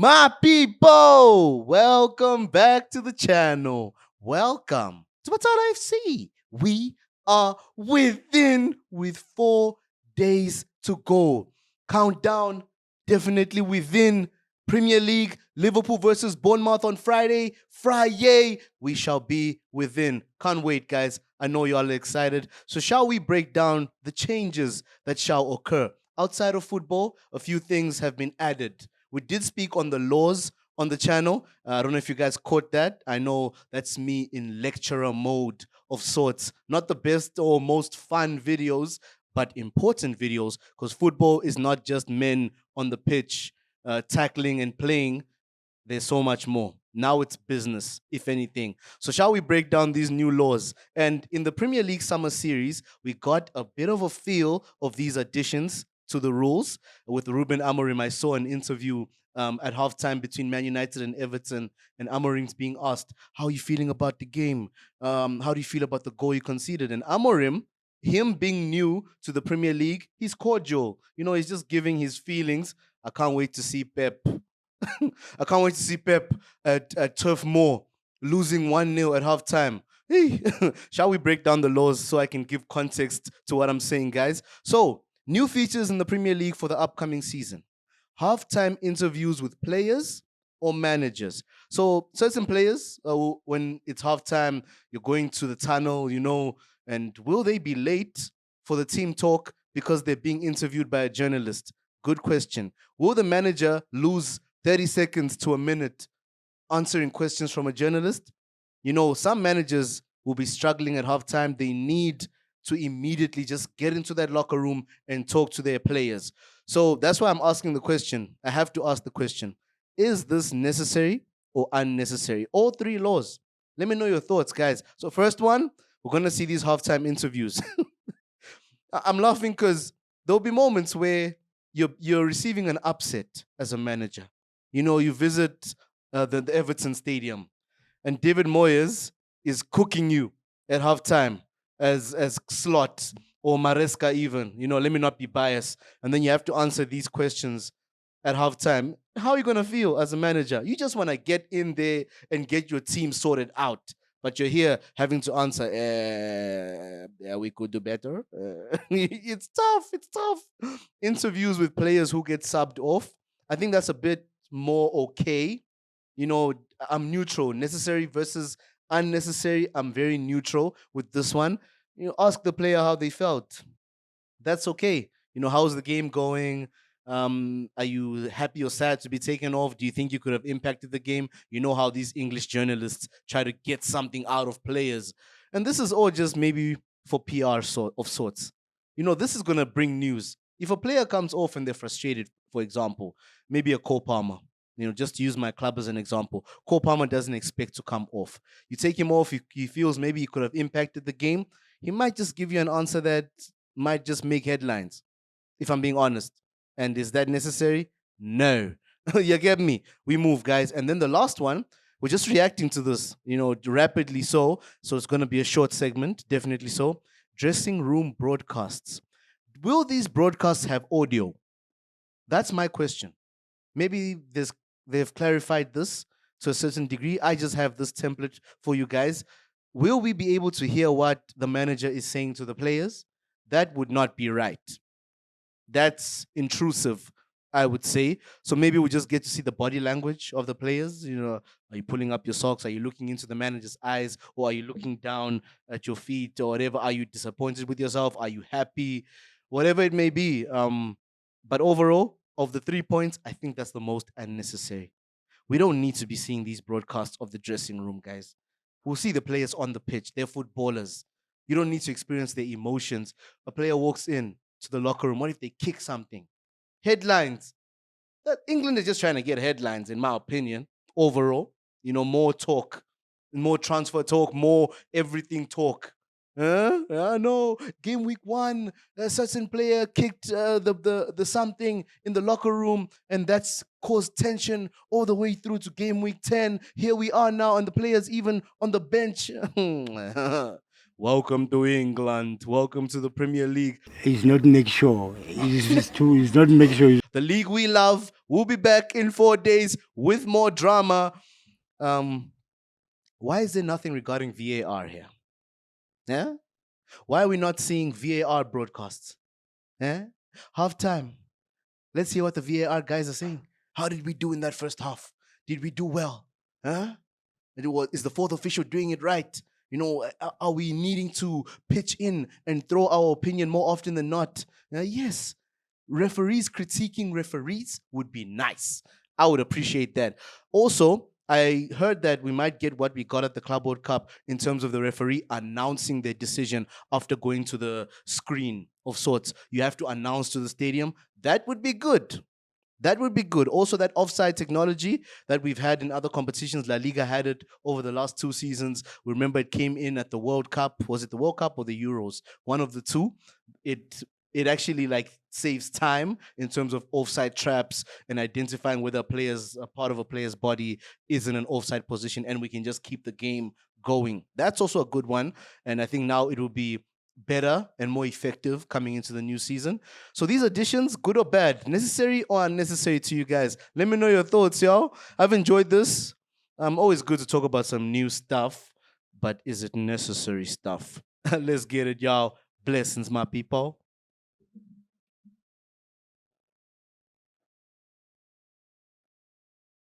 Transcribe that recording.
My people, welcome back to the channel. Welcome to Batala FC. We are within with 4 days to go. Countdown definitely within. Premier League, Liverpool versus Bournemouth on Friday. Friday, we shall be within. Can't wait, guys. I know you all are excited. So, shall we break down the changes that shall occur? Outside of football, a few things have been added. We did speak on the laws on the channel. I don't know if you guys caught that. I know that's me in lecturer mode of sorts. Not the best or most fun videos, but important videos because football is not just men on the pitch tackling and playing. There's so much more. Now it's business, if anything. So, shall we break down these new laws? And in the Premier League Summer Series, we got a bit of a feel of these additions to the rules. With Ruben Amorim, I saw an interview at halftime between Man United and Everton, and Amorim's being asked, "How are you feeling about the game? How do you feel about the goal you conceded?" And Amorim, him being new to the Premier League, he's cordial. He's just giving his feelings. I can't wait to see Pep. I can't wait to see Pep at Turf Moor losing 1-0 at halftime. Hey, shall we break down the laws so I can give context to what I'm saying, guys? So, new features in the Premier League for the upcoming season. Halftime interviews with players or managers. So, certain players, when it's halftime, you're going to the tunnel, and will they be late for the team talk because they're being interviewed by a journalist? Good question. Will the manager lose 30 seconds to a minute answering questions from a journalist? Some managers will be struggling at halftime. They need to immediately just get into that locker room and talk to their players. So that's why I'm asking the question. I have to ask the question. Is this necessary or unnecessary? All three laws. Let me know your thoughts, guys. So first one, we're going to see these halftime interviews. I'm laughing because there'll be moments where you're receiving an upset as a manager. You visit the Everton Stadium, and David Moyes is cooking you at halftime as Slot or Maresca even. Let me not be biased. And then you have to answer these questions at halftime. How are you going to feel as a manager? You just want to get in there and get your team sorted out. But you're here having to answer, yeah, we could do better. It's tough. It's tough. Interviews with players who get subbed off. I think that's a bit more okay. I'm neutral. Necessary versus unnecessary. I'm very neutral with this one. Ask the player how they felt. That's okay. How's the game going? Are you happy or sad to be taken off? Do you think you could have impacted the game? You know how these English journalists try to get something out of players. And this is all just maybe for PR of sorts. This is going to bring news. If a player comes off and they're frustrated, for example, maybe a Cole Palmer, just to use my club as an example, Cole Palmer doesn't expect to come off. You take him off, he feels maybe he could have impacted the game. He might just give you an answer that might just make headlines, if I'm being honest. And is that necessary? No. You get me? We move, guys. And then the last one, we're just reacting to this, rapidly so. So it's going to be a short segment, definitely so. Dressing room broadcasts. Will these broadcasts have audio? That's my question. Maybe they've clarified this to a certain degree. I just have this template for you guys. Will we be able to hear what the manager is saying to the players? That would not be right. That's intrusive, I would say. So maybe we just get to see the body language of the players. Are you pulling up your socks? Are you looking into the manager's eyes? Or are you looking down at your feet or whatever? Are you disappointed with yourself? Are you happy? Whatever it may be. But overall, of the 3 points, I think that's the most unnecessary. We don't need to be seeing these broadcasts of the dressing room, guys. We'll see the players on the pitch. They're footballers. You don't need to experience their emotions. A player walks in to the locker room. What if they kick something? Headlines. England is just trying to get headlines, in my opinion, overall. More talk, more transfer talk, more everything talk. No, game week 1, a certain player kicked the something in the locker room, and that's caused tension all the way through to game week 10. Here we are now, and the players even on the bench. Welcome to England. Welcome to the Premier League. It's not make sure. It's too. It's not make sure. The league we love. We'll be back in 4 days with more drama. Um, why is there nothing regarding VAR here? Yeah? Why are we not seeing VAR broadcasts? Eh? Half time. Let's hear what the VAR guys are saying. How did we do in that first half? Did we do well? Huh? Is the fourth official doing it right? Are we needing to pitch in and throw our opinion more often than not? Yes, referees critiquing referees would be nice. I would appreciate that. Also, I heard that we might get what we got at the Club World Cup in terms of the referee announcing their decision after going to the screen of sorts. You have to announce to the stadium. That would be good. That would be good. Also, that offside technology that we've had in other competitions, La Liga had it over the last 2 seasons. Remember, it came in at the World Cup. Was it the World Cup or the Euros? One of the two. It it actually like saves time in terms of offside traps and identifying whether a part of a player's body is in an offside position, and we can just keep the game going. That's also a good one, and I think now it will be better and more effective coming into the new season. So these additions, good or bad, necessary or unnecessary to you guys? Let me know your thoughts, y'all. I've enjoyed this. Always good to talk about some new stuff, but is it necessary stuff? Let's get it, y'all. Blessings, my people.